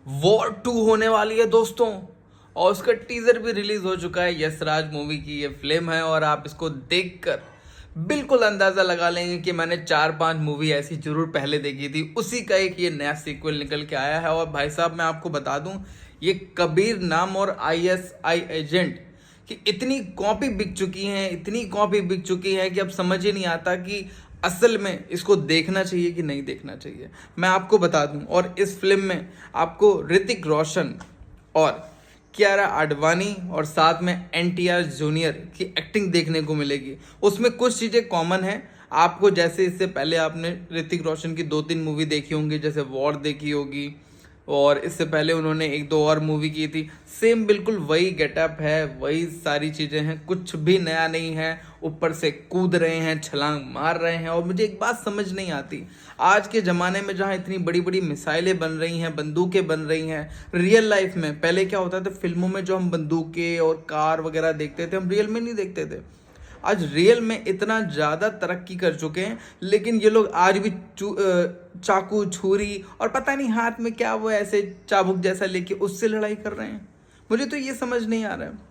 War 2 होने वाली है दोस्तों। और उसका टीजर भी रिलीज हो चुका है। यश राज मूवी की ये फिल्म है और आप इसको देखकर बिल्कुल अंदाजा लगा लेंगे कि मैंने 4-5 मूवी ऐसी जरूर पहले देखी थी, उसी का एक ये नया सीक्वल निकल के आया है। और भाई साहब मैं आपको बता दूं, ये कबीर नाम और ISI एजेंट कि इतनी कॉपी बिक चुकी हैं, इतनी कॉपी बिक चुकी है कि अब समझ ही नहीं आता कि असल में इसको देखना चाहिए कि नहीं देखना चाहिए। मैं आपको बता दूं, और इस फिल्म में आपको ऋतिक रोशन और कियारा आडवाणी और साथ में NTR जूनियर की एक्टिंग देखने को मिलेगी। उसमें कुछ चीज़ें कॉमन हैं आपको, जैसे इससे पहले आपने ऋतिक रोशन की 2-3 मूवी देखी होंगी, जैसे वॉर देखी होगी, और इससे पहले उन्होंने 1-2 और मूवी की थी। सेम बिल्कुल वही गेटअप है, वही सारी चीज़ें हैं, कुछ भी नया नहीं है। ऊपर से कूद रहे हैं, छलांग मार रहे हैं। और मुझे एक बात समझ नहीं आती, आज के ज़माने में जहाँ इतनी बड़ी बड़ी मिसाइलें बन रही हैं, बंदूकें बन रही हैं, रियल लाइफ में पहले क्या होता था, फिल्मों में जो हम बंदूकें और कार वगैरह देखते थे, हम रियल में नहीं देखते थे। आज रियल में इतना ज़्यादा तरक्की कर चुके हैं, लेकिन ये लोग आज भी चाकू छुरी और पता नहीं हाथ में क्या वो ऐसे चाबुक जैसा लेके उससे लड़ाई कर रहे हैं। मुझे तो ये समझ नहीं आ रहा है।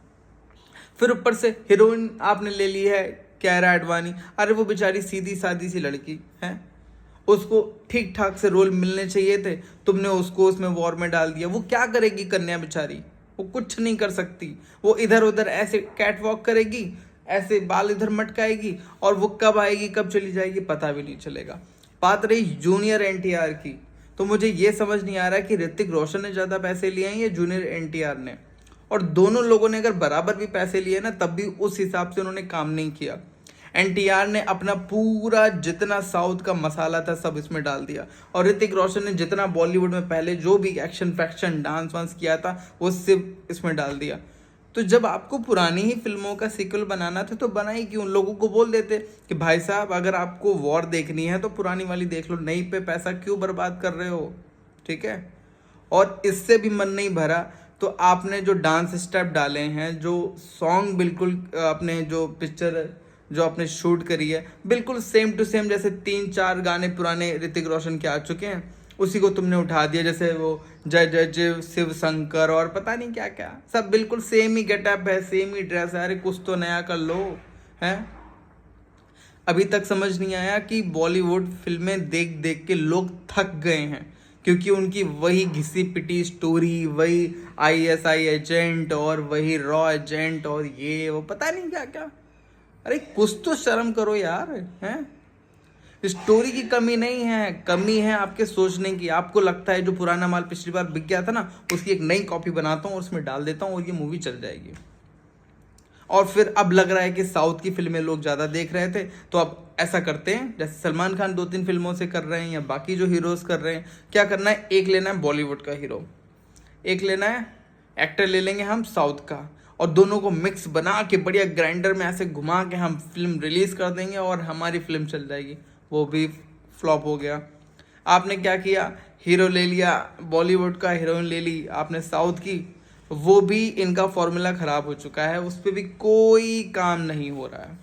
फिर ऊपर से हीरोइन आपने ले ली है कियारा आडवाणी। अरे वो बेचारी सीधी सादी सी लड़की है, उसको ठीक ठाक से रोल मिलने चाहिए थे, तुमने उसको उसमें वॉर में डाल दिया। वो क्या करेगी कन्या बेचारी, वो कुछ नहीं कर सकती। वो इधर उधर ऐसे कैट वॉक करेगी, ऐसे बाल इधर मटकाएगी, और वो कब आएगी कब चली जाएगी पता भी नहीं चलेगा। बात रही जूनियर NTR की, तो मुझे ये समझ नहीं आ रहा कि ऋतिक रोशन ने ज़्यादा पैसे लिए हैं या जूनियर NTR ने। और दोनों लोगों ने अगर बराबर भी पैसे लिए ना, तब भी उस हिसाब से उन्होंने काम नहीं किया। NTR ने अपना पूरा जितना साउथ का मसाला था सब इसमें डाल दिया, और ऋतिक रोशन ने जितना बॉलीवुड में पहले जो भी एक्शन फैक्शन डांस वांस किया था वो सिर्फ इसमें डाल दिया। तो जब आपको पुरानी ही फिल्मों का सीक्वल बनाना था तो बनाई क्यों? लोगों को बोल देते कि भाई साहब अगर आपको वॉर देखनी है तो पुरानी वाली देख लो, नई पे पैसा क्यों बर्बाद कर रहे हो? ठीक है। और इससे भी मन नहीं भरा तो आपने जो डांस स्टेप डाले हैं, जो सॉन्ग बिल्कुल अपने जो पिक्चर जो आपने शूट करी है बिल्कुल सेम टू सेम, जैसे 3-4 गाने पुराने ऋतिक रोशन के आ चुके हैं, उसी को तुमने उठा दिया। जैसे वो जय जय जय शिव शंकर और पता नहीं क्या क्या, सब बिल्कुल सेम ही गेटअप है, सेम ही ड्रेस है। अरे कुछ तो नया कर लो है। अभी तक समझ नहीं आया कि बॉलीवुड फिल्में देख देख के लोग थक गए हैं, क्योंकि उनकी वही घिसी पिटी स्टोरी, वही ISI एजेंट और वही रॉ एजेंट और ये वो पता नहीं क्या क्या। अरे कुछ तो शर्म करो यार, हैं? स्टोरी की कमी नहीं है, कमी है आपके सोचने की। आपको लगता है जो पुराना माल पिछली बार बिक गया था ना, उसकी एक नई कॉपी बनाता हूँ और उसमें डाल देता हूँ और ये मूवी चल जाएगी। और फिर अब लग रहा है कि साउथ की फिल्में लोग ज़्यादा देख रहे थे, तो अब ऐसा करते हैं जैसे सलमान खान 2-3 फिल्मों से कर रहे हैं या बाकी जो हीरोज़ कर रहे हैं। क्या करना है, एक लेना है बॉलीवुड का हीरो, एक लेना है एक्टर, ले लेंगे हम साउथ का, और दोनों को मिक्स बना के बढ़िया ग्राइंडर में ऐसे घुमा के हम फिल्म रिलीज़ कर देंगे और हमारी फिल्म चल जाएगी। वो भी फ्लॉप हो गया। आपने क्या किया, हीरो ले लिया बॉलीवुड का, हीरोइन ले ली आपने साउथ की, वो भी इनका फॉर्मूला ख़राब हो चुका है, उस पर भी कोई काम नहीं हो रहा है।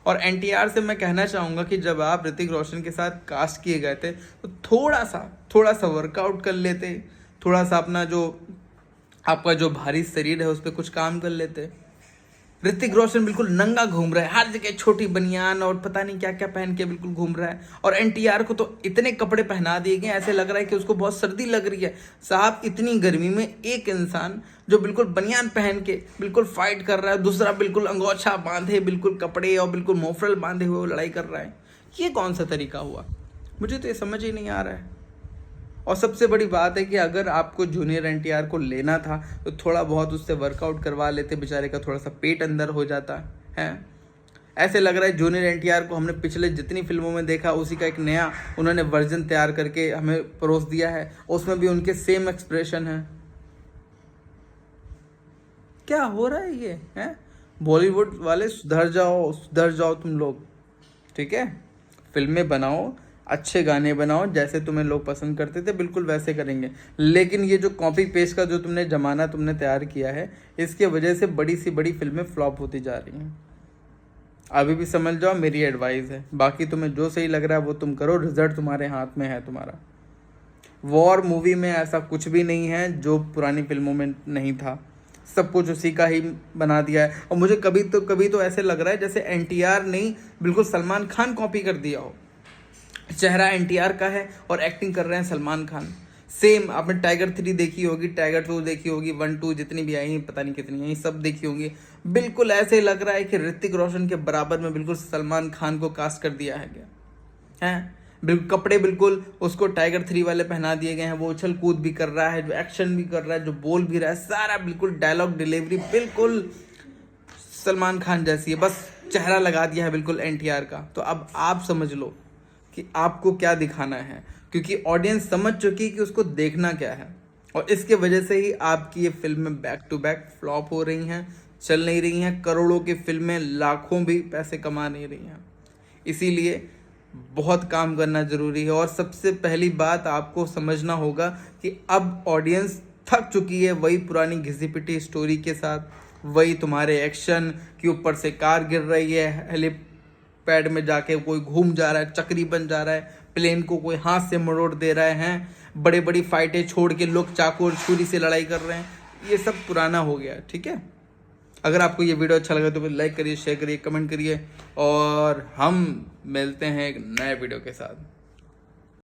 और NTR से मैं कहना चाहूँगा कि जब आप ऋतिक रोशन के साथ कास्ट किए गए थे तो थोड़ा सा वर्कआउट कर लेते, थोड़ा सा अपना जो आपका जो भारी शरीर है उस पर कुछ काम कर लेते। ऋतिक रोशन बिल्कुल नंगा घूम रहा है, हर जगह छोटी बनियान और पता नहीं क्या क्या पहन के बिल्कुल घूम रहा है। और NTR को तो इतने कपड़े पहना दिए गए, ऐसे लग रहा है कि उसको बहुत सर्दी लग रही है। साहब इतनी गर्मी में एक इंसान जो बिल्कुल बनियान पहन के बिल्कुल फाइट कर रहा है, दूसरा बिल्कुल अंगोछा बांधे बिल्कुल कपड़े और बिल्कुल मोफरल बांधे हुए वो लड़ाई कर रहा है। ये कौन सा तरीका हुआ? मुझे तो ये समझ ही नहीं आ रहा है। और सबसे बड़ी बात है कि अगर आपको जूनियर NTR को लेना था तो थोड़ा बहुत उससे वर्कआउट करवा लेते, बेचारे का थोड़ा सा पेट अंदर हो जाता है। ऐसे लग रहा है जूनियर NTR को हमने पिछले जितनी फिल्मों में देखा उसी का एक नया उन्होंने वर्जन तैयार करके हमें परोस दिया है, उसमें भी उनके सेम एक्सप्रेशन है। क्या हो रहा है ये है? बॉलीवुड वाले सुधर जाओ तुम लोग, ठीक है? फिल्में बनाओ, अच्छे गाने बनाओ, जैसे तुम्हें लोग पसंद करते थे बिल्कुल वैसे करेंगे। लेकिन ये जो कॉपी पेस्ट का जो तुमने जमाना तुमने तैयार किया है, इसके वजह से बड़ी सी बड़ी फिल्में फ्लॉप होती जा रही हैं। अभी भी समझ जाओ, मेरी एडवाइस है। बाकी तुम्हें जो सही लग रहा है वो तुम करो, रिजल्ट तुम्हारे हाथ में है तुम्हारा। वॉर मूवी में ऐसा कुछ भी नहीं है जो पुरानी फिल्मों में नहीं था, सब कुछ उसी का ही बना दिया है। और मुझे कभी तो ऐसे लग रहा है जैसे एनटीआर नहीं बिल्कुल सलमान खान कॉपी कर दिया हो। चेहरा एनटीआर का है और एक्टिंग कर रहे हैं सलमान खान। सेम आपने टाइगर 3 देखी होगी, टाइगर 2 देखी होगी, 1 2 जितनी भी आई हैं, पता नहीं कितनी आई, सब देखी होंगी। बिल्कुल ऐसे लग रहा है कि ऋतिक रोशन के बराबर में बिल्कुल सलमान खान को कास्ट कर दिया है क्या है। बिल्कुल कपड़े बिल्कुल उसको टाइगर 3 वाले पहना दिए गए हैं। वो उछल कूद भी कर रहा है, जो एक्शन भी कर रहा है, जो बोल भी रहा है, सारा बिल्कुल डायलॉग डिलीवरी बिल्कुल सलमान खान जैसी है। बस चेहरा लगा दिया है बिल्कुल एनटीआर का। तो अब आप समझ लो कि आपको क्या दिखाना है, क्योंकि ऑडियंस समझ चुकी है कि उसको देखना क्या है। और इसके वजह से ही आपकी ये फिल्में बैक टू बैक फ्लॉप हो रही हैं, चल नहीं रही हैं। करोड़ों की फिल्में, लाखों भी पैसे कमा नहीं रही हैं। इसीलिए बहुत काम करना ज़रूरी है। और सबसे पहली बात आपको समझना होगा कि अब ऑडियंस थक चुकी है वही पुरानी घिसी पिटी स्टोरी के साथ, वही तुम्हारे एक्शन के ऊपर से कार गिर रही है, हेलीपैड में जाके कोई घूम जा रहा है, चक्री बन जा रहा है, प्लेन को कोई हाथ से मरोड़ दे रहे हैं, बड़े बड़ी फाइटें छोड़ के लोग चाकू और छुरी से लड़ाई कर रहे हैं। ये सब पुराना हो गया, ठीक है। अगर आपको ये वीडियो अच्छा लगा तो फिर लाइक करिए, शेयर करिए, कमेंट करिए, और हम मिलते हैं एक नए वीडियो के साथ।